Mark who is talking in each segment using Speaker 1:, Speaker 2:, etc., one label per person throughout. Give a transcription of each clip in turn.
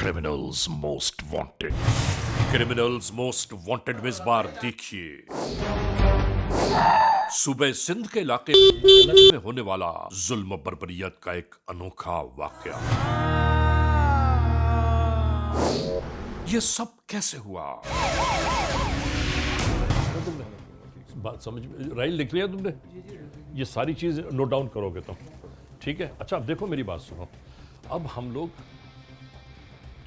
Speaker 1: Criminals most wanted. Criminals most wanted में इस बार देखिए सूबे सिंध के इलाके में होने वाला जुल्म बर्बरियत का एक अनोखा वाकया। ये सब कैसे हुआ?
Speaker 2: बात समझ में राइल लिख लिया तुमने? ये सारी चीज नोट डाउन करोगे तुम, ठीक है? अच्छा अब देखो मेरी बात सुनो। अब हम लोग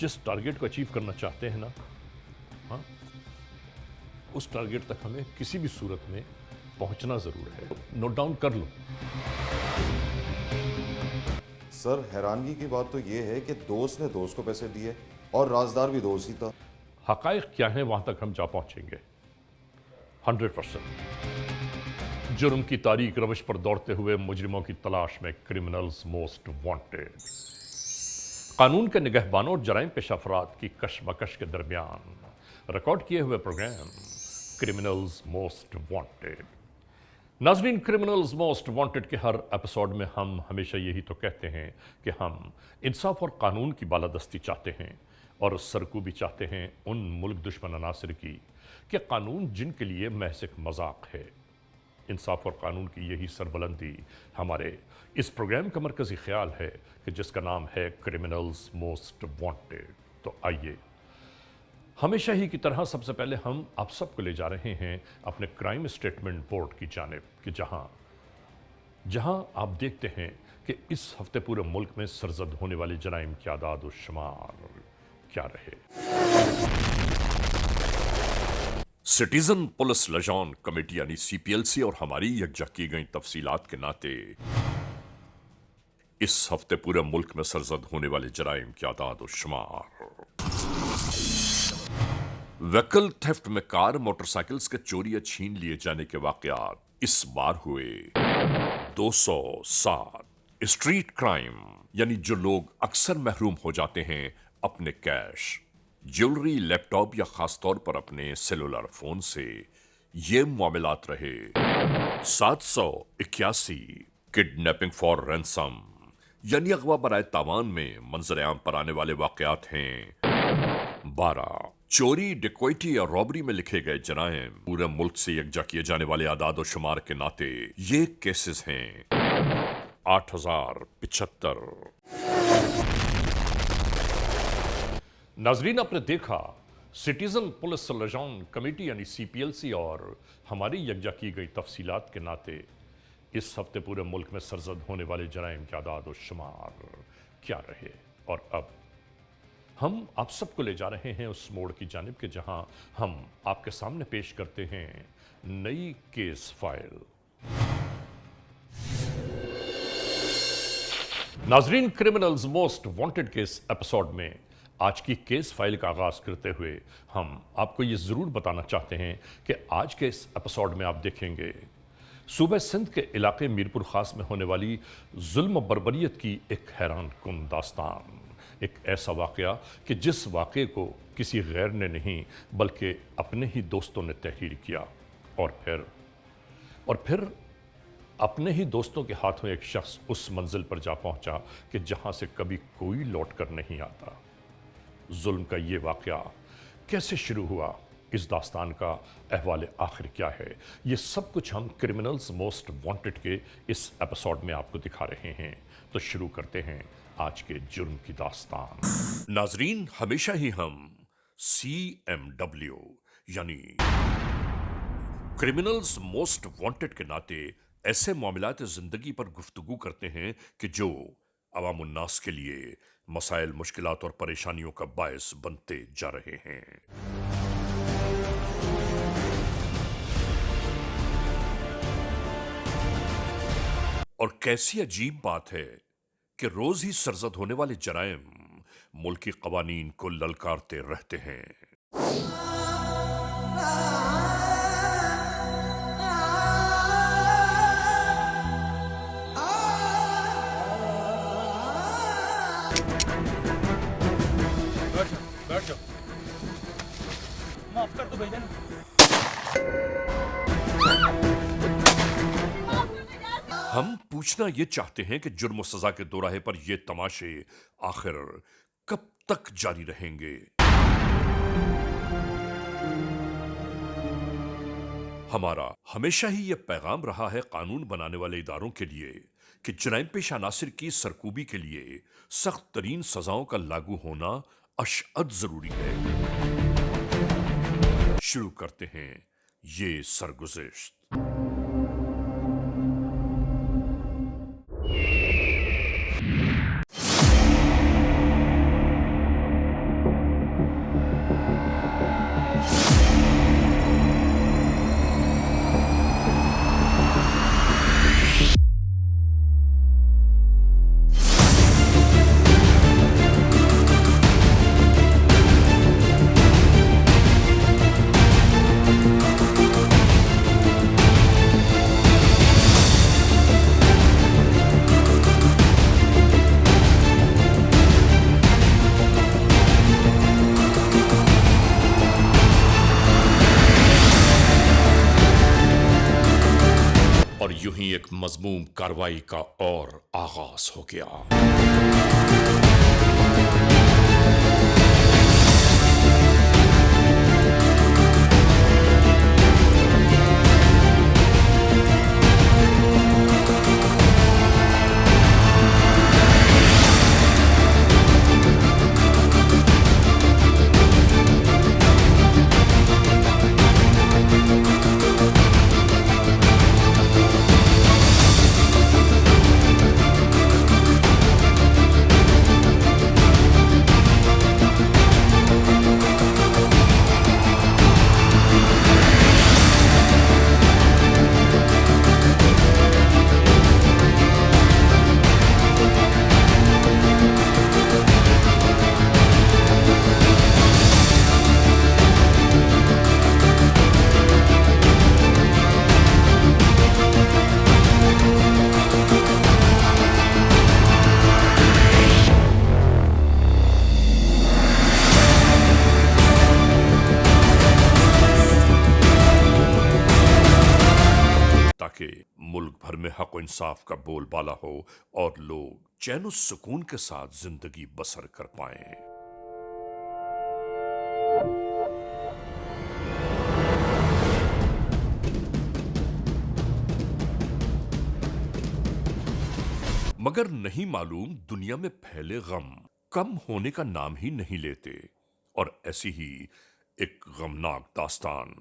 Speaker 2: जिस टारगेट को अचीव करना चाहते हैं ना, हाँ, उस टारगेट तक हमें किसी भी सूरत में पहुंचना जरूर है। नोट डाउन कर लो।
Speaker 3: सर हैरानगी की बात तो ये है कि दोस्त ने दोस्त को पैसे दिए और राजदार भी दोस्त ही था।
Speaker 2: हकायक क्या है वहां तक हम जा पहुंचेंगे 100%। जुर्म की तारीख रवश पर दौड़ते हुए मुजरिमों की तलाश में क्रिमिनल्स मोस्ट वांटेड। कानून के निगहबानों और जराइम पेशा अफराद की कशमकश के दरमियान रिकॉर्ड किए हुए प्रोग्राम क्रिमिनल्स मोस्ट वांटेड। नाजरीन, क्रिमिनल्स मोस्ट वांटेड के हर एपिसोड में हम हमेशा यही तो कहते हैं कि हम इंसाफ और कानून की बालादस्ती चाहते हैं और सरकूबी चाहते हैं उन मुल्क दुश्मन अनासिर की कि कानून जिनके लिए महज एक मजाक है। इंसाफ और कानून की यही सरबलंदी हमारे इस प्रोग्राम का मरकजी ख्याल है कि जिसका नाम है क्रिमिनल्स मोस्ट वांटेड। तो आइए हमेशा ही की तरह सबसे पहले हम आप सबको ले जा रहे हैं अपने क्राइम स्टेटमेंट बोर्ड की जानिब कि जहां आप देखते हैं कि इस हफ्ते पूरे मुल्क में सरजद होने वाले जराइम की आदाद और शुमार क्या रहे।
Speaker 1: सिटीजन पुलिस लजान कमेटी यानी सीपीएलसी और हमारी यकजा की गई तफसीलात के नाते इस हफ्ते पूरे मुल्क में सरजद होने वाले जराइम की आदाद और शुमार। व्हीकल थेफ्ट में कार मोटरसाइकिल्स के चोरी या छीन लिए जाने के वाकयात इस बार हुए 207। स्ट्रीट क्राइम यानी जो लोग अक्सर महरूम हो जाते हैं अपने कैश, ज्वेलरी, लैपटॉप या खासतौर पर अपने सेलुलर फोन से, ये मामलात रहे 781। किडनैपिंग फॉर रैंसम यानी अगवा बराए तावान में मंजर आम पर आने वाले वाकयात हैं 12। चोरी, डिक्वाइटी या रॉबरी में लिखे गए जराइम पूरे मुल्क से यकजा किए जाने वाले आदाद और शुमार के नाते ये केसेस हैं 8075।
Speaker 2: नाजरीन, आपने देखा सिटीजन पुलिस लजान कमेटी यानी सीपीएलसी और हमारी यकजा की गई तफसीलात के नाते इस हफ्ते पूरे मुल्क में सरजद होने वाले जराइम के आदाद और शुमार क्या रहे। और अब हम आप सबको ले जा रहे हैं उस मोड़ की जानिब के जहां हम आपके सामने पेश करते हैं नई केस फाइल। नाजरीन, क्रिमिनल्स मोस्ट वांटेड के इस एपिसोड में आज की केस फाइल का आगाज करते हुए हम आपको ये जरूर बताना चाहते हैं कि आज के इस एपिसोड में आप देखेंगे सूबे सिंध के इलाके मीरपुर खास में होने वाली जुल्म बर्बरियत की एक हैरान कुन दास्तान। एक ऐसा वाकया कि जिस वाकये को किसी गैर ने नहीं बल्कि अपने ही दोस्तों ने तहरीर किया और फिर अपने ही दोस्तों के हाथों एक शख्स उस मंजिल पर जा पहुंचा कि जहां से कभी कोई लौट कर नहीं आता। जुल्म का ये वाकया कैसे शुरू हुआ, इस दास्तान का अहवाल आखिर क्या है, ये सब कुछ हम क्रिमिनल्स मोस्ट वांटेड के इस एपिसोड में आपको दिखा रहे हैं। तो शुरू करते हैं आज के जुर्म की दास्तान।
Speaker 1: नाजरीन, हमेशा ही हम CMW यानी क्रिमिनल्स मोस्ट वांटेड के नाते ऐसे मामलात जिंदगी पर गुफ्तगू करते हैं कि जो अवाम उन्नास के लिए मसाइल, मुश्किलात और परेशानियों का बायस बनते जा रहे हैं। और कैसी अजीब बात है कि रोज ही सरजद होने वाले जराइम मुल्की कवानीन को ललकारते रहते हैं।
Speaker 4: बैठ जाओ। माफ कर दो भाईजान।
Speaker 1: हम पूछना ये चाहते हैं कि जुर्म सजा के दोराहे पर ये तमाशे आखिर कब तक जारी रहेंगे। हमारा हमेशा ही यह पैगाम रहा है कानून बनाने वाले इदारों के लिए कि जराइम पेश अनासिर की सरकूबी के लिए सख्त तरीन सजाओं का लागू होना अशअद जरूरी है। शुरू करते हैं ये सरगुज़िश्त। और यूं ही एक मजमूम कार्रवाई का और आगाज हो गया। ताकि मुल्क भर में हक और इंसाफ का बोलबाला हो और लोग चैन और सुकून के साथ जिंदगी बसर कर पाएं। मगर नहीं मालूम दुनिया में फैले गम कम होने का नाम ही नहीं लेते, और ऐसी ही एक गमनाक दास्तान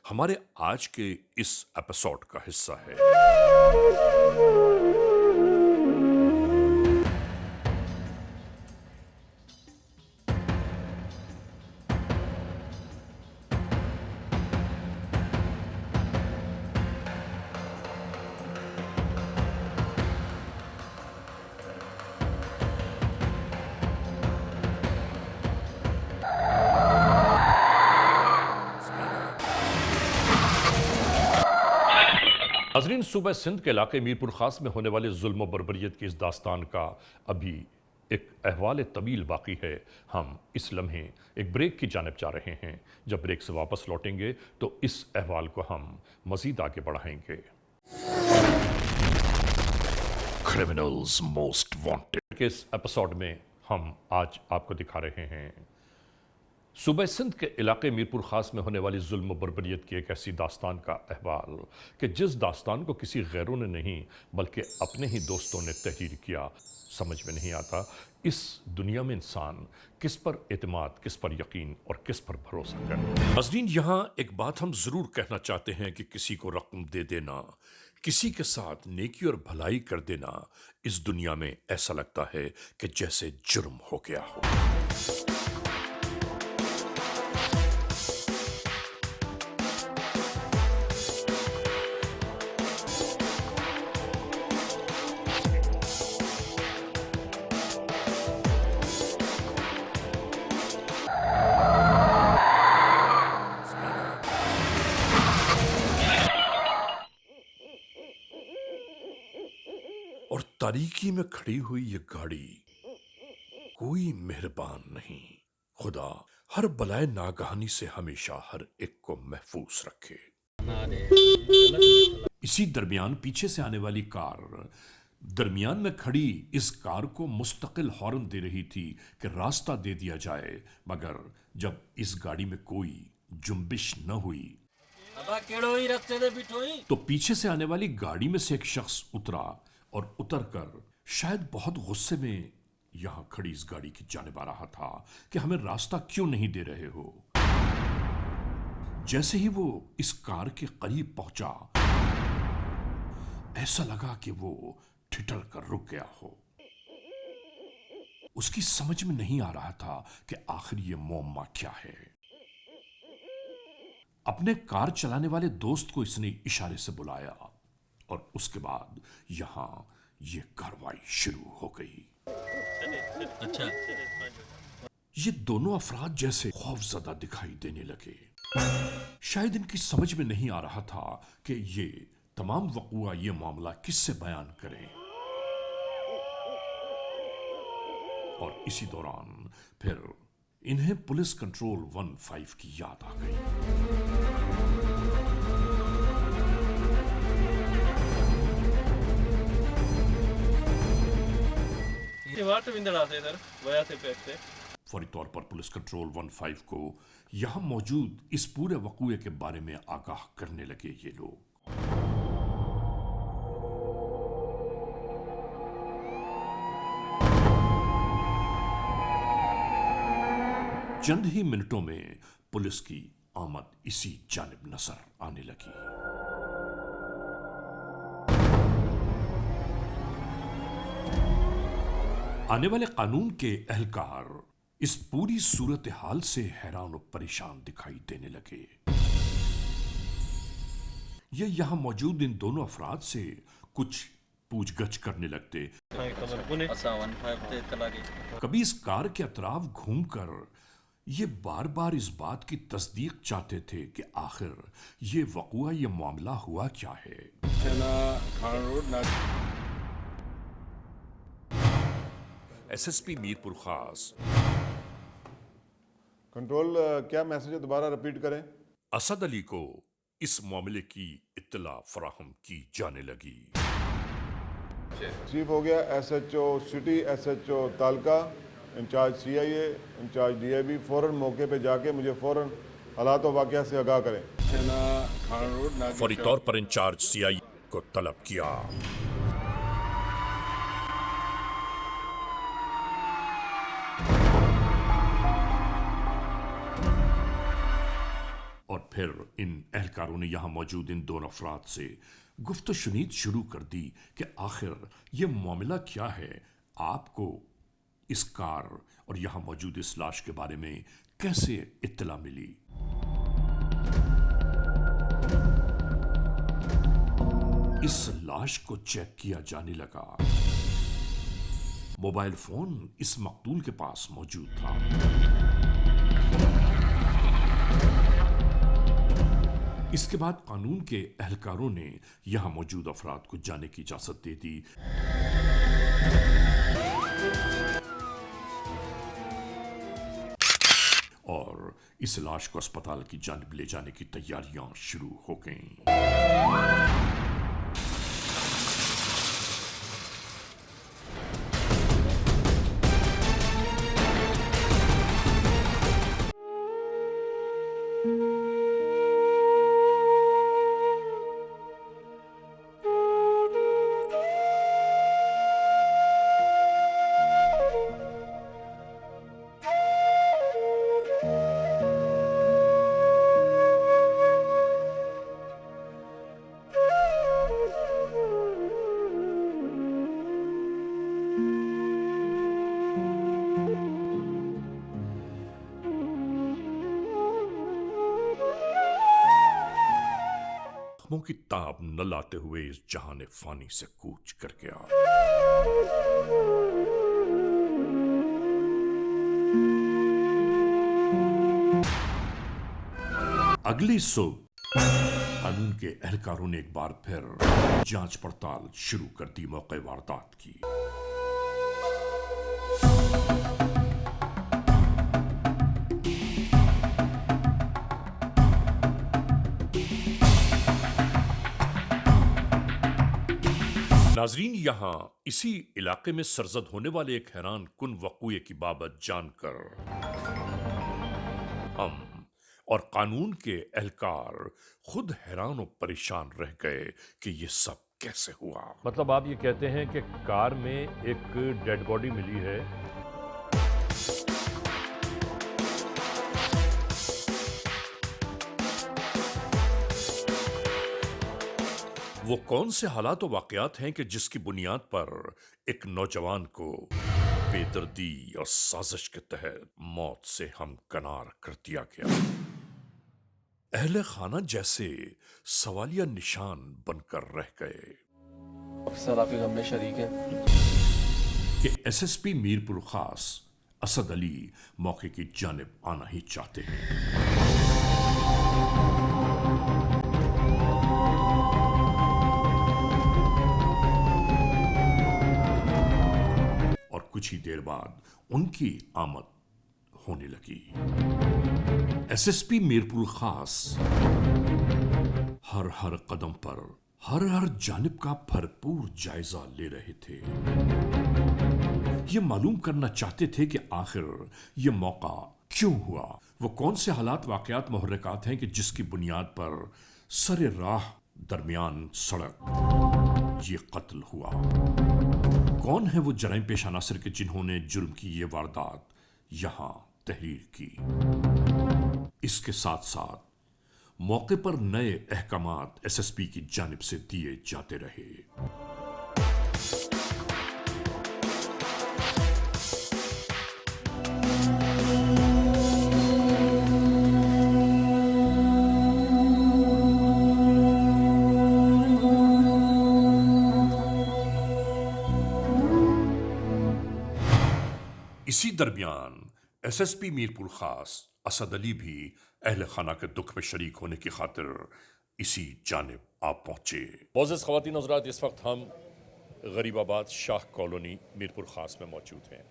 Speaker 1: हमारे आज के इस एपिसोड का हिस्सा है। नाज़रीन, सूबा सिंध के इलाके मीरपुर खास में होने वाले जुल्म और बर्बरियत की इस दास्तान का अभी एक अहवाल तवील बाकी है। हम इस लम्हे एक ब्रेक की जानिब जा रहे हैं। जब ब्रेक से वापस लौटेंगे तो इस अहवाल को हम मजीद आगे बढ़ाएंगे। क्रिमिनल्स मोस्ट वांटेड के इस एपिसोड में हम आज आपको दिखा रहे हैं सूबा सिंध के इलाके मीरपुर खास में होने वाली जुल्म बर्बरियत की एक ऐसी दास्तान का अहवाल कि जिस दास्तान को किसी गैरों ने नहीं बल्कि अपने ही दोस्तों ने तहरीर किया। समझ में नहीं आता इस दुनिया में इंसान किस पर एतमाद, किस पर यकीन और किस पर भरोसा करे। नाज़रीन, यहाँ एक बात हम जरूर कहना चाहते हैं कि किसी को रकम दे देना, किसी के साथ नेकी और भलाई कर देना इस दुनिया में ऐसा लगता है कि जैसे जुर्म हो गया हो। और तारीकी में खड़ी हुई ये गाड़ी, कोई मेहरबान नहीं। खुदा हर बलाए नागहानी से हमेशा हर एक को महफूज रखे। इसी दरमियान पीछे से आने वाली कार
Speaker 2: दरमियान में खड़ी इस कार को मुस्तकिल हॉर्न दे रही थी कि रास्ता दे दिया जाए, मगर जब इस गाड़ी में कोई जुम्बिश न हुई तो पीछे से आने वाली गाड़ी में से एक शख्स उतरा और उतरकर शायद बहुत गुस्से में यहां खड़ी इस गाड़ी की जानिब आ रहा था कि हमें रास्ता क्यों नहीं दे रहे हो। जैसे ही वो इस कार के करीब पहुंचा, ऐसा लगा कि वो ठिठर कर रुक गया हो। उसकी समझ में नहीं आ रहा था कि आखिर ये मुअम्मा क्या है। अपने कार चलाने वाले दोस्त को इसने इशारे से बुलाया और उसके बाद यहां ये कार्रवाई शुरू हो गई।
Speaker 4: अच्छा,
Speaker 2: ये दोनों अफराद जैसे खौफजदा दिखाई देने लगे। शायद इनकी समझ में नहीं आ रहा था कि ये तमाम वक़ुआ, ये मामला किससे बयान करें। और इसी दौरान फिर इन्हें पुलिस कंट्रोल 15 की याद आ गई। फौरी तौर पर पुलिस कंट्रोल 15 को यहां मौजूद इस पूरे वक़ुए के बारे में आगाह करने लगे ये लोग। चंद ही मिनटों में पुलिस की आमद इसी जानिब नजर आने लगी। आने वाले कानून के एहलकार इस पूरी सूरत हाल से हैरान और परेशान दिखाई देने लगे। ये यहां मौजूद इन दोनों अफराद से कुछ पूछगछ करने लगते। कभी इस कार के अतराफ घूमकर ये बार बार इस बात की तस्दीक चाहते थे कि आखिर ये वक़ुआ, ये मामला हुआ क्या है। एसएसपी मीरपुर खास।
Speaker 5: कंट्रोल क्या मैसेज है, दोबारा रिपीट करें।
Speaker 2: असद अली को इस मामले की इत्तला फराहम की जाने लगी।
Speaker 5: चीफ हो गया SHO city, SHO तालका, in charge CIA, in charge DIB, फौरन मौके पे जाके मुझे फौरन हालात व वाक़या से आगाह करें।
Speaker 2: फौरी तौर पर इंचार्ज सीआईए को तलब किया। और फिर इन एहलकारों ने यहां मौजूद इन दोनों अफराद से गुफ्त शुनीद शुरू कर दी कि आखिर ये मामला क्या है, आपको इस कार और यहां मौजूद इस लाश के बारे में कैसे इत्तला मिली। इस लाश को चेक किया जाने लगा। मोबाइल फोन इस मकतूल के पास मौजूद था। इसके बाद कानून के एहलकारों ने यहां मौजूद अफराद को जाने की इजाजत दे दी। और इस लाश को अस्पताल की जानिब ले जाने की तैयारियां शुरू हो गईं। जख्मों की ताब न लाते हुए इस जहान फानी से कूच कर गया। अगली सुबह कानून के एहलकारों ने एक बार फिर जांच पड़ताल शुरू कर दी मौके वारदात की। नाजरीन, यहाँ इसी इलाके में सरजद होने वाले एक हैरान कुन वक़ूए की बाबत जानकर हम और कानून के एहलकार खुद हैरान और परेशान रह गए कि ये सब कैसे हुआ। मतलब आप ये कहते हैं कि कार में एक डेड बॉडी मिली है, वो कौन से हालात और वाकयात हैं कि जिसकी बुनियाद पर एक नौजवान को बेदर्दी और साजिश के तहत मौत से हमकनार कर दिया गया। अहले खाना जैसे सवालिया निशान बनकर रह गए
Speaker 6: सर आपके गम में शरीक हैं
Speaker 2: कि एसएसपी मीरपुर खास असद अली मौके की जानिब आना ही चाहते हैं। और कुछ ही देर बाद उनकी आमद होने लगी। एसएसपी मीरपुर खास हर कदम पर हर जानिब का भरपूर जायजा ले रहे थे। ये मालूम करना चाहते थे कि आखिर ये मौका क्यों हुआ, वो कौन से हालात वाकयात मुहर्रिकात हैं कि जिसकी बुनियाद पर सरे राह दरमियान सड़क ये कत्ल हुआ। कौन है वो जराइम पेश अनासर के जिन्होंने जुर्म की ये वारदात यहां तहरीर की। इसके साथ साथ मौके पर नए अहकामात एसएसपी की जानिब से दिए जाते रहे। इसी दरमियान एसएसपी मीरपुर खास असद अली भी अहले खाना के दुख में शरीक होने की खातिर इसी जानिब आप पहुंचे। मोअज़्ज़िज़ ख़वातीन और हज़रात, इस वक्त हम गरीबाबाद शाह कॉलोनी मीरपुर खास में मौजूद हैं।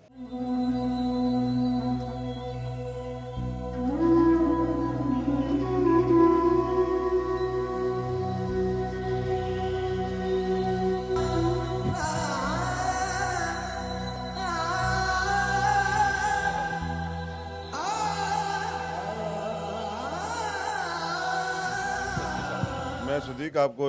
Speaker 5: मैं सदीक आपको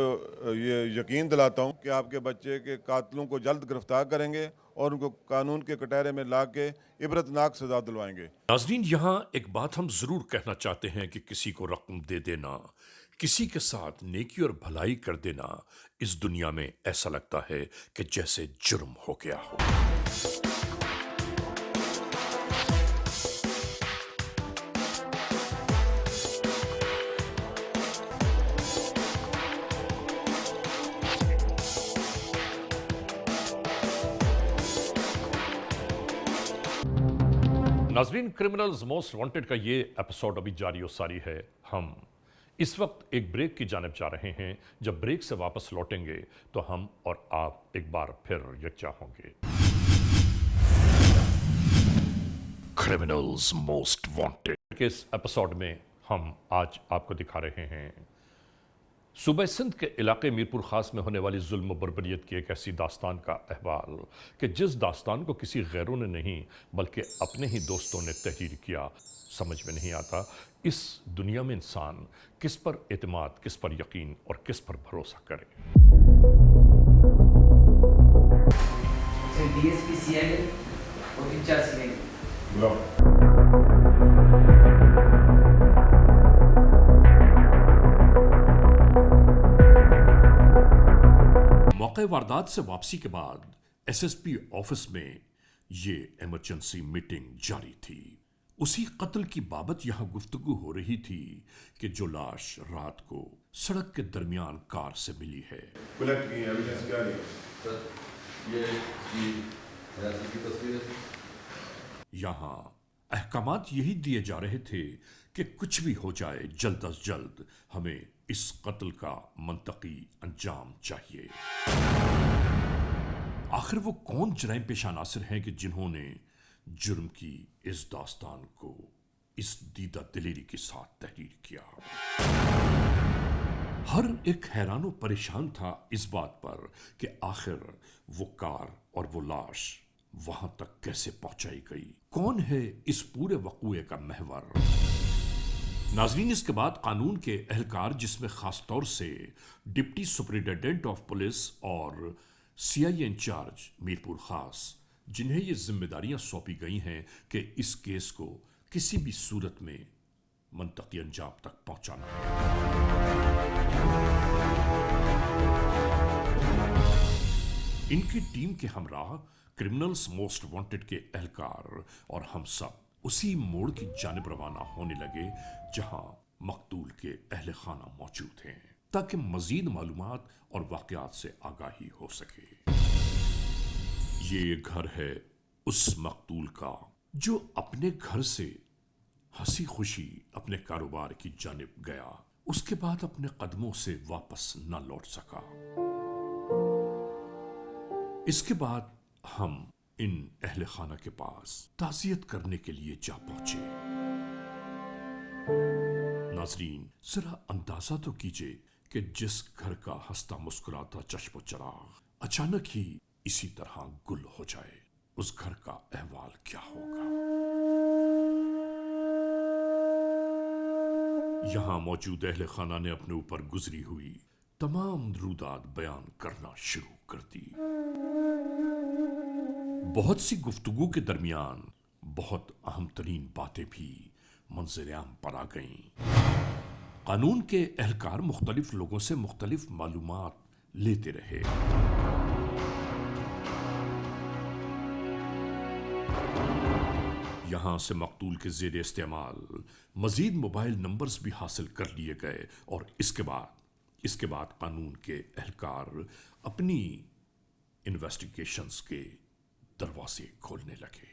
Speaker 5: ये यकीन दिलाता हूँ कि आपके बच्चे के कातलों को जल्द गिरफ्तार करेंगे और उनको कानून के कटहरे में ला के इबरतनाक सजा दिलवाएंगे।
Speaker 2: नाज़रीन, यहाँ एक बात हम जरूर कहना चाहते हैं कि किसी को रकम दे देना, किसी के साथ नेकी और भलाई कर देना, इस दुनिया में ऐसा लगता है कि जैसे जुर्म हो गया हो। नाज़रीन, क्रिमिनल्स मोस्ट वांटेड का ये एपिसोड अभी जारी और सारी है। हम इस वक्त एक ब्रेक की जानिब जा रहे हैं। जब ब्रेक से वापस लौटेंगे तो हम और आप एक बार फिर यकजा होंगे। क्रिमिनल्स मोस्ट वांटेड के इस एपिसोड में हम आज आपको दिखा रहे हैं सूबे सिंध के इलाके मीरपुर खास में होने वाली जुल्म बर्बरियत की एक ऐसी दास्तान का अहवाल कि जिस दास्तान को किसी गैरों ने नहीं बल्कि अपने ही दोस्तों ने तहरीर किया। समझ में नहीं आता इस दुनिया में इंसान किस पर एतमाद, किस पर यकीन और किस पर भरोसा करे।
Speaker 7: डीएसपी सीआईए और इंचार्ज सीआईए
Speaker 2: मौके वारदात से वापसी के बाद एसएसपी ऑफिस में ये इमरजेंसी मीटिंग जारी थी। उसी कत्ल की बाबत यहां गुफ्तगू हो रही थी कि जो लाश रात को सड़क के दरमियान कार से मिली है।
Speaker 5: कलेक्ट की एविडेंस क्या नहीं?
Speaker 8: सर ये की तस्वीर है।
Speaker 2: यहां अहकामात यही दिए जा रहे थे कि कुछ भी हो जाए जल्द अज जल्द हमें इस कत्ल का मंतकी अंजाम चाहिए। आखिर वो कौन जराइम पेश अनासर हैं कि जिन्होंने जुर्म की इस दास्तान को इस दीदा दिलेरी के साथ तहरीर किया। हर एक हैरान व परेशान था इस बात पर कि आखिर वो कार और वो लाश वहां तक कैसे पहुंचाई गई। कौन है इस पूरे वकूए का महवर? नाजरीन, इसके बाद कानून के एहलकार, जिसमें खास तौर से डिप्टी सुपरिटेंडेंट ऑफ पुलिस और सीआईए इंचार्ज मीरपुर खास, जिन्हें ये जिम्मेदारियां सौंपी गई हैं कि इस केस को किसी भी सूरत में मंतकी अंजाम तक पहुंचाना है। इनकी टीम के हमराह क्रिमिनल्स मोस्ट वांटेड के एहलकार और हम सब उसी मोड़ की जानिब रवाना होने लगे जहां मकतूल के अहले खाना मौजूद हैं, ताकि मजीद मालूमात और वाकयात से आगाही हो सके। ये घर है उस मकतूल का जो अपने घर से हंसी खुशी अपने कारोबार की जानिब गया, उसके बाद अपने कदमों से वापस न लौट सका। इसके बाद हम इन अहले खाना के पास ताज़ियत करने के लिए जा पहुंचे। नाजरीन, जरा अंदाजा तो कीजिए कि जिस घर का हंसता मुस्कुराता चश्मो चराग अचानक ही इसी तरह गुल हो जाए, उस घर का अहवाल क्या होगा। यहां मौजूद अहले खाना ने अपने ऊपर गुजरी हुई तमाम दरूदात बयान करना शुरू कर दी। बहुत सी गुफ्तगू के दरमियान बहुत अहम तरीन बातें भी मंजर-ए-आम पर आ गईं। कानून के एहलकार मुख्तलिफ लोगों से मुख्तलिफ मालूमात लेते रहे। यहां से मकतूल के ज़ेर इस्तेमाल मजीद मोबाइल नंबर्स भी हासिल कर लिए गए और इसके बाद कानून के एहलकार अपनी इन्वेस्टिगेशंस के दरवाजे खोलने लगे।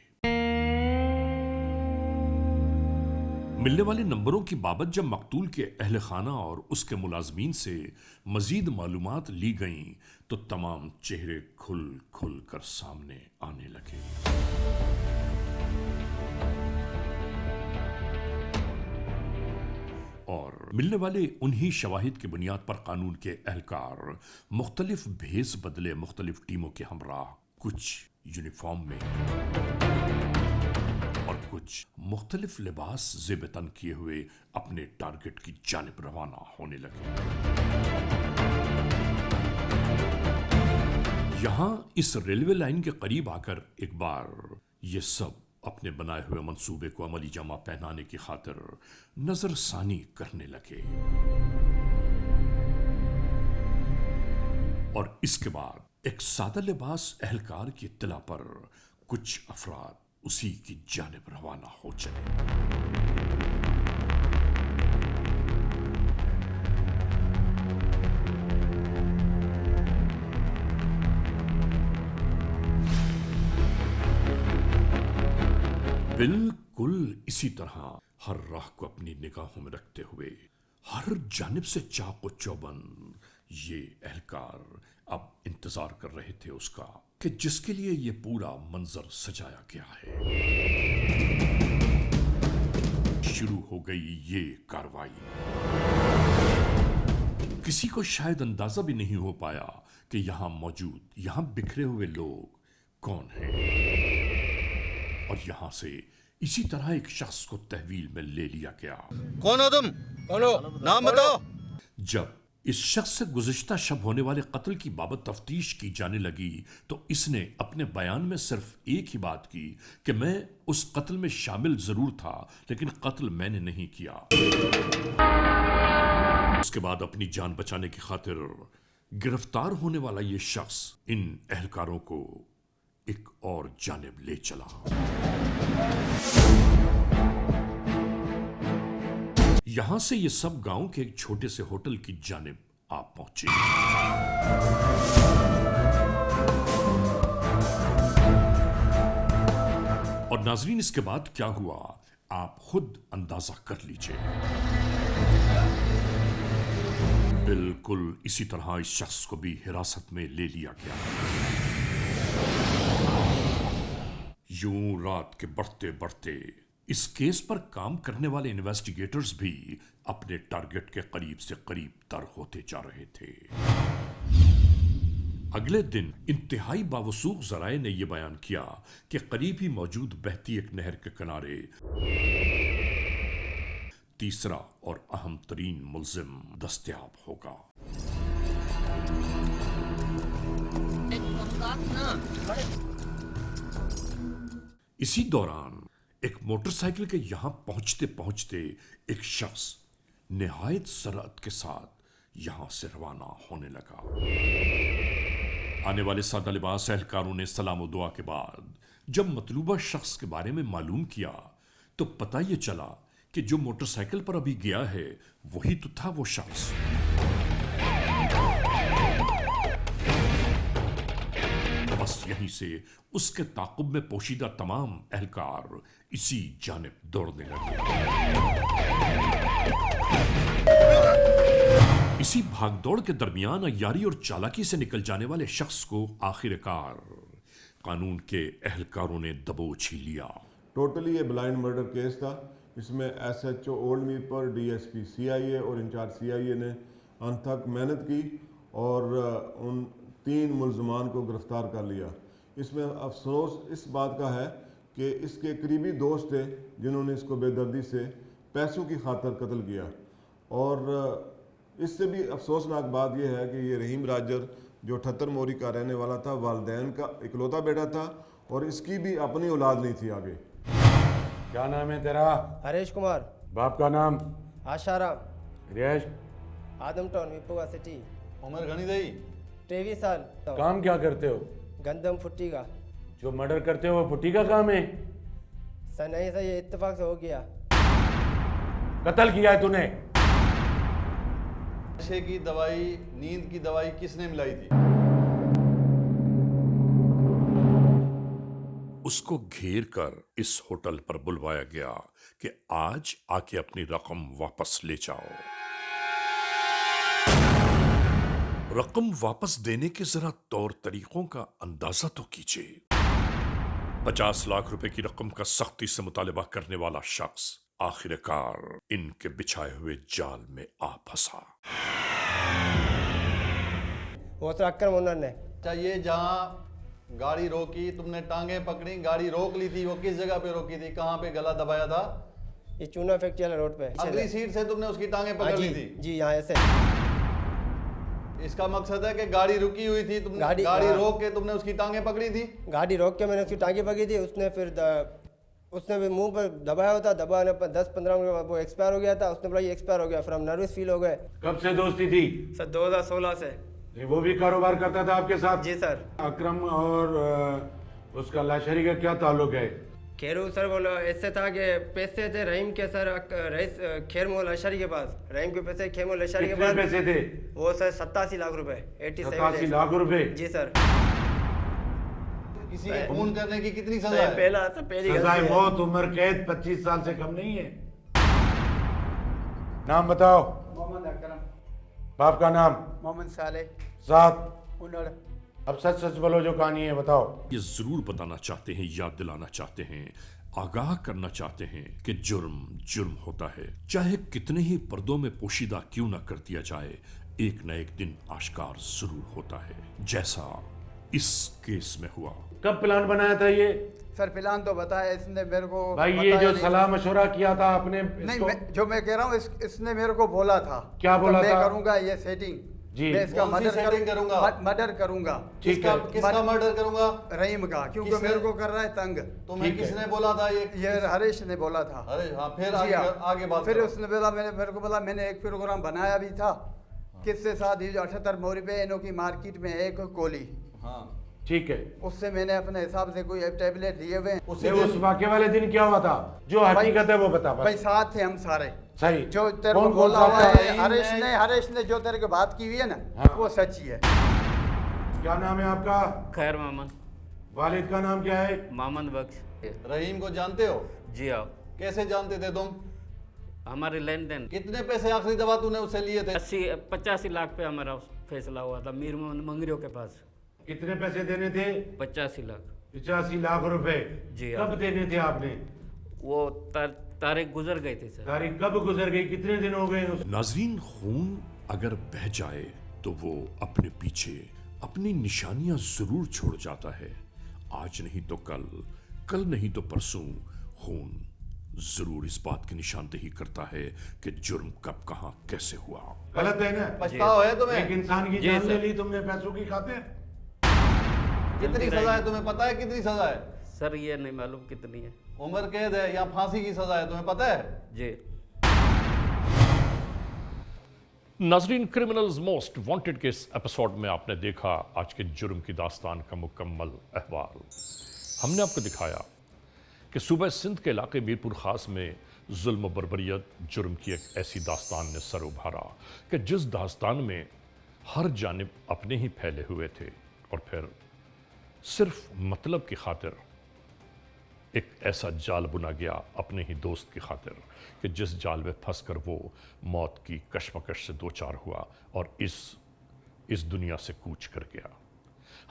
Speaker 2: मिलने वाले नंबरों की बाबत जब मकतूल के अहले खाना और उसके मुलाजमीन से मजीद मालूमात ली गईं तो तमाम चेहरे खुल खुल कर सामने आने लगे। और मिलने वाले उन्हीं शवाहिद की बुनियाद पर कानून के एहलकार मुख्तलिफ भेस बदले मुख्तलिफ टीमों के हमराह, कुछ यूनिफॉर्म में और कुछ मुख्तलिफ लिबास ज़ेब-ए-तन किए हुए, अपने टारगेट की जानिब रवाना होने लगे। यहां इस रेलवे लाइन के करीब आकर एक बार ये सब अपने बनाए हुए मंसूबे को अमली जमा पहनाने की खातिर नजरसानी करने लगे। और इसके बाद एक सादा लिबास एहलकार की इत्तला पर कुछ अफराद उसी की जानिब रवाना हो चले। बिल्कुल इसी तरह हर राह को अपनी निगाहों में रखते हुए हर जानिब से चाको चौबंद ये एहलकार अब इंतजार कर रहे थे उसका कि जिसके लिए ये पूरा मंजर सजाया गया है। शुरू हो गई ये कार्रवाई। किसी को शायद अंदाजा भी नहीं हो पाया कि यहां बिखरे हुए लोग कौन हैं। और यहां से इसी तरह एक शख्स को तहवील में ले लिया गया।
Speaker 9: कौन हो तुम? कौन हो? नाम बताओ।
Speaker 2: जब इस शख्स से गुज़िश्ता शब होने वाले कत्ल की बाबत तफ्तीश की जाने लगी तो इसने अपने बयान में सिर्फ एक ही बात की कि मैं उस कत्ल में शामिल जरूर था, लेकिन कत्ल मैंने नहीं किया। उसके बाद अपनी जान बचाने की खातिर गिरफ्तार होने वाला ये शख्स इन एहलकारों को एक और जानिब ले चला। यहां से ये सब गांव के एक छोटे से होटल की जानिब आ पहुंचे। और नाजरीन, इसके बाद क्या हुआ आप खुद अंदाजा कर लीजिए। बिल्कुल इसी तरह इस शख्स को भी हिरासत में ले लिया गया। यूं रात के बढ़ते बढ़ते इस केस पर काम करने वाले इन्वेस्टिगेटर्स भी अपने टारगेट के करीब से करीब तर होते जा रहे थे। अगले दिन इंतहाई बावसूख जराए ने यह बयान किया कि करीब ही मौजूद बहती एक नहर के किनारे तीसरा और अहम तरीन मुल्जिम दस्तयाब होगा। इसी दौरान एक मोटरसाइकिल के यहां पहुंचते पहुंचते एक शख्स निहायत सरअत के साथ यहां से रवाना होने लगा। आने वाले सादा लिबास एहलकारों ने सलाम और दुआ के बाद जब मतलूबा शख्स के बारे में मालूम किया तो पता ये चला कि जो मोटरसाइकिल पर अभी गया है वही तो था वो शख्स। बस यहीं से उसके ताक़ुब में पोशीदा तमाम एहलकार इसी जानिब दौड़ने लगे। इसी भागदौड़ के दरमियान अय्यारी और चालाकी से निकल जाने वाले शख्स को आखिरकार कानून के एहलकारों ने दबोच ही लिया।
Speaker 5: टोटली ये ब्लाइंड मर्डर केस था। इसमें SHO ओल्ड मीर पर DSP CIA और इंचार्ज CIA ने अनथक मेहनत की और उन 3 मुल्ज़मान को गिरफ्तार कर लिया। इसमें अफसोस इस बात का है कि इसके करीबी दोस्त थे जिन्होंने इसको बेदर्दी से पैसों की खातर कत्ल किया। और इससे भी अफसोसनाक बात यह है कि ये रहीम राजर जो 78 मोरी का रहने वाला था, वालिदैन का इकलौता बेटा था और इसकी भी अपनी औलाद नहीं थी आगे।
Speaker 10: क्या नाम है तेरा?
Speaker 6: हरेश कुमार।
Speaker 10: बाप का नाम?
Speaker 6: आशाराम।
Speaker 10: रियाज?
Speaker 6: आदम टाउन विपुआ सिटी।
Speaker 8: उम्र घनी दई?
Speaker 6: 23 साल।
Speaker 10: काम क्या करते हो?
Speaker 6: गंदम फुट्टी का।
Speaker 10: जो मर्डर करते हो वो फुट्टी का काम है?
Speaker 6: सर नहीं सर, ये इत्तेफाक से हो गया।
Speaker 10: कत्ल किया है तूने?
Speaker 8: नशे की दवाई, नींद की दवाई किसने मिलाई थी?
Speaker 2: उसको घेर कर इस होटल पर बुलवाया गया कि आज आके अपनी रकम वापस ले जाओ। रकम वापस देने के जरा तौर तरीकों का अंदाजा तो कीजिए। 50 लाख रुपए की रकम का सख्ती से मुतालिबा करने वाला शख्स आखिरकार इनके बिछाए हुए जाल में आ फंसा।
Speaker 6: वो सर अक्कर मोनर ने।
Speaker 8: चाहिए जहाँ गाड़ी रोकी, तुमने टांगे पकड़ी, गाड़ी रोक ली थी, वो किस जगह पे रोकी थी? कहाँ पे गला दबाया था?
Speaker 6: ये चूना फैक्ट्री वाला रोड पे।
Speaker 8: अगली सीट से तुमने उसकी टांगे पकड़ ली थी?
Speaker 6: जी यहाँ ऐसे।
Speaker 8: इसका मकसद है कि गाड़ी रुकी हुई थी, तुमने गाड़ी रोक के तुमने उसकी टांगे पकड़ी थी?
Speaker 6: गाड़ी रोक के मैंने उसकी टांगे पकड़ी थी। उसने फिर उसने भी मुंह पर दबाया होता, दबाने पर 10-15 मिनट वो एक्सपायर हो गया था। उसने बोला ये एक्सपायर हो गया, फिर हम नर्वस फील हो गए।
Speaker 10: कब से दोस्ती थी?
Speaker 6: सर 2016 से।
Speaker 10: वो भी कारोबार करता था आपके साथ?
Speaker 6: जी सर।
Speaker 10: अकरम और उसका लाशरी का क्या ताल्लुक है?
Speaker 6: खेरू सर बोला ऐसे था कि पैसे थे रहीम के सर रईस खेर मोल अशरी के पास। रहीम के पैसे खेर मोल अशरी के पास।
Speaker 10: कितने पैसे थे?
Speaker 6: वो सर 87 लाख रुपए।
Speaker 10: 87 लाख रुपए?
Speaker 6: जी सर।
Speaker 8: किसी को खून करने की कितनी सजा है?
Speaker 6: पहली
Speaker 10: सजाए मौत, उम्र कैद 25 साल से कम नहीं है। नाम बताओ।
Speaker 11: मोहम्मद अकरम।
Speaker 10: बाप का नाम?
Speaker 11: मोहम्मद साले।
Speaker 10: साथ?
Speaker 11: उन्नड़।
Speaker 10: अब सच सच बोलो, जो कहानी है बताओ।
Speaker 2: ये जरूर बताना चाहते हैं, याद दिलाना चाहते हैं, आगाह करना चाहते हैं कि जुर्म जुर्म होता है, चाहे कितने ही पर्दों में पोशीदा क्यों ना कर दिया जाए, एक न एक दिन आश्कार जरूर होता है, जैसा इस केस में हुआ।
Speaker 10: कब प्लान बनाया था ये?
Speaker 11: सर प्लान तो बताया इसने मेरे को।
Speaker 10: भाई ये जो सलाह मशवरा किया था आपने
Speaker 11: नहीं, जो मैं कह रहा हूँ इसने मेरे को बोला था।
Speaker 10: क्या बोला था?
Speaker 11: मैं करूंगा ये सेटिंग
Speaker 10: जी।
Speaker 11: मैं इसका मर्डर करूंगा।
Speaker 8: किसका मर्डर करूंगा?
Speaker 11: रहीम का, क्योंकि मेरे को कर रहा है तंग।
Speaker 8: तुम्हें किसने बोला था? ये
Speaker 11: हरीश ने बोला था।
Speaker 8: अरे हाँ, फिर आगे बात।
Speaker 11: फिर उसने बोला, मेरे को बोला मैंने एक प्रोग्राम बनाया भी था। किससे साथ ही 78 मोरी पे इनों की मार्केट में एक कोली।
Speaker 8: हाँ
Speaker 10: ठीक है।
Speaker 11: उससे मैंने अपने हिसाब से कोई टैबलेट लिए हुए।
Speaker 10: उस वाक़े वाले दिन क्या हुआ था? जो हकीकत है वो बता।
Speaker 11: भाई साथ थे हम सारे।
Speaker 10: सही।
Speaker 11: जो तेरे को बोला हुआ है हरीश ने जो तेरे को बात की हुई है ना,
Speaker 10: हाँ।
Speaker 11: वो सच्ची है।
Speaker 10: क्या नाम है आपका?
Speaker 12: खैर मोहम्मद।
Speaker 10: वालिद का नाम क्या है?
Speaker 12: मोहम्मद बख्श।
Speaker 8: रहीम को जानते हो?
Speaker 12: जी हाँ।
Speaker 8: कैसे जानते थे तुम?
Speaker 12: हमारे लेन देन।
Speaker 8: कितने पैसे आखिरी दफा तूने उससे लिए थे?
Speaker 12: 85 लाख पे हमारा फैसला हुआ था मीर मंगरियों के पास।
Speaker 10: कितने पैसे देने थे?
Speaker 12: 85 लाख।
Speaker 10: 85 लाख रुपए?
Speaker 12: जी
Speaker 10: कब देने थे आपने?
Speaker 12: वो तारीख गुजर गए थे सर।
Speaker 10: तारीख कब गुजर गई, कितने दिन हो गए उस
Speaker 2: नाजरीन, खून अगर बह जाए तो वो अपने पीछे अपनी निशानियां जरूर छोड़ जाता है। आज नहीं तो कल, कल नहीं तो परसों खून जरूर इस बात की निशानदेही करता है कि जुर्म कब कहां कैसे हुआ।
Speaker 10: गलत है ना?
Speaker 8: पछतावा है तुम्हें?
Speaker 10: एक इंसान की जान ले ली तुमने पैसों की खातिर।
Speaker 8: कितनी सजा है तुम्हें पता है? कितनी सजा है?
Speaker 12: सर ये नहीं मालूम कितनी है।
Speaker 8: उम्र कैद है या फांसी की सजा है, तुम्हें पता है?
Speaker 12: जी।
Speaker 2: नाजरीन, क्रिमिनल्स मोस्ट वांटेड के इस एपिसोड में आपने देखा आज के जुर्म की दास्तान का मुकम्मल अहवाल। हमने आपको दिखाया कि सूबा सिंध के इलाके मीरपुर खास में जुल्म बर्बरियत जुर्म की एक ऐसी दास्तान ने सर उभारा कि जिस दास्तान में हर जानिब अपने ही फैले हुए थे और फिर सिर्फ मतलब की खातिर एक ऐसा जाल बुना गया अपने ही दोस्त की खातिर कि जिस जाल में फंसकर वो मौत की कश्मकश से दो चार हुआ और इस दुनिया से कूच कर गया।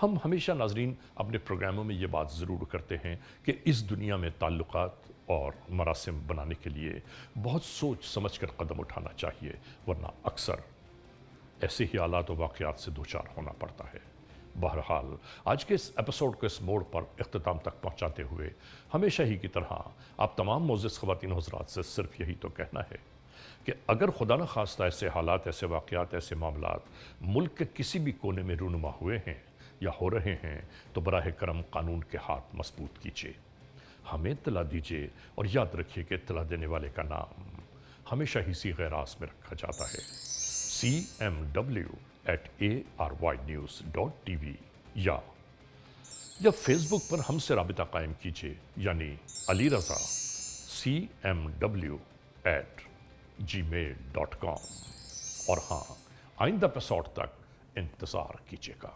Speaker 2: हम हमेशा नाजरीन अपने प्रोग्रामों में ये बात ज़रूर करते हैं कि इस दुनिया में ताल्लुकात और मरासिम बनाने के लिए बहुत सोच समझ कर कदम उठाना चाहिए, वरना अक्सर ऐसे ही हालात और वाक़यात से दो चार होना पड़ता है। बहरहाल आज के इस एपिसोड को इस मोड़ पर इख्तिताम तक पहुंचाते हुए हमेशा ही की तरह आप तमाम मोअज़्ज़िज़ ख़वातीन और हज़रात से सिर्फ यही तो कहना है कि अगर खुदा न खास्ता ऐसे हालात, ऐसे वाक़यात, ऐसे मामलात मुल्क के किसी भी कोने में रूनुमा हुए हैं या हो रहे हैं तो बराह करम कानून के हाथ मजबूत कीजिए, हमें इत्तला दीजिए और याद रखिए कि इत्तला देने वाले का नाम हमेशा ही सी गैरास में रखा जाता है, cmw@arynnews.tv या फेसबुक पर हमसे राबिता कायम कीजिए, यानी अली रज़ा cmw@gmail.com। और हाँ, आइंदा एपिसोड तक इंतज़ार कीजिएगा।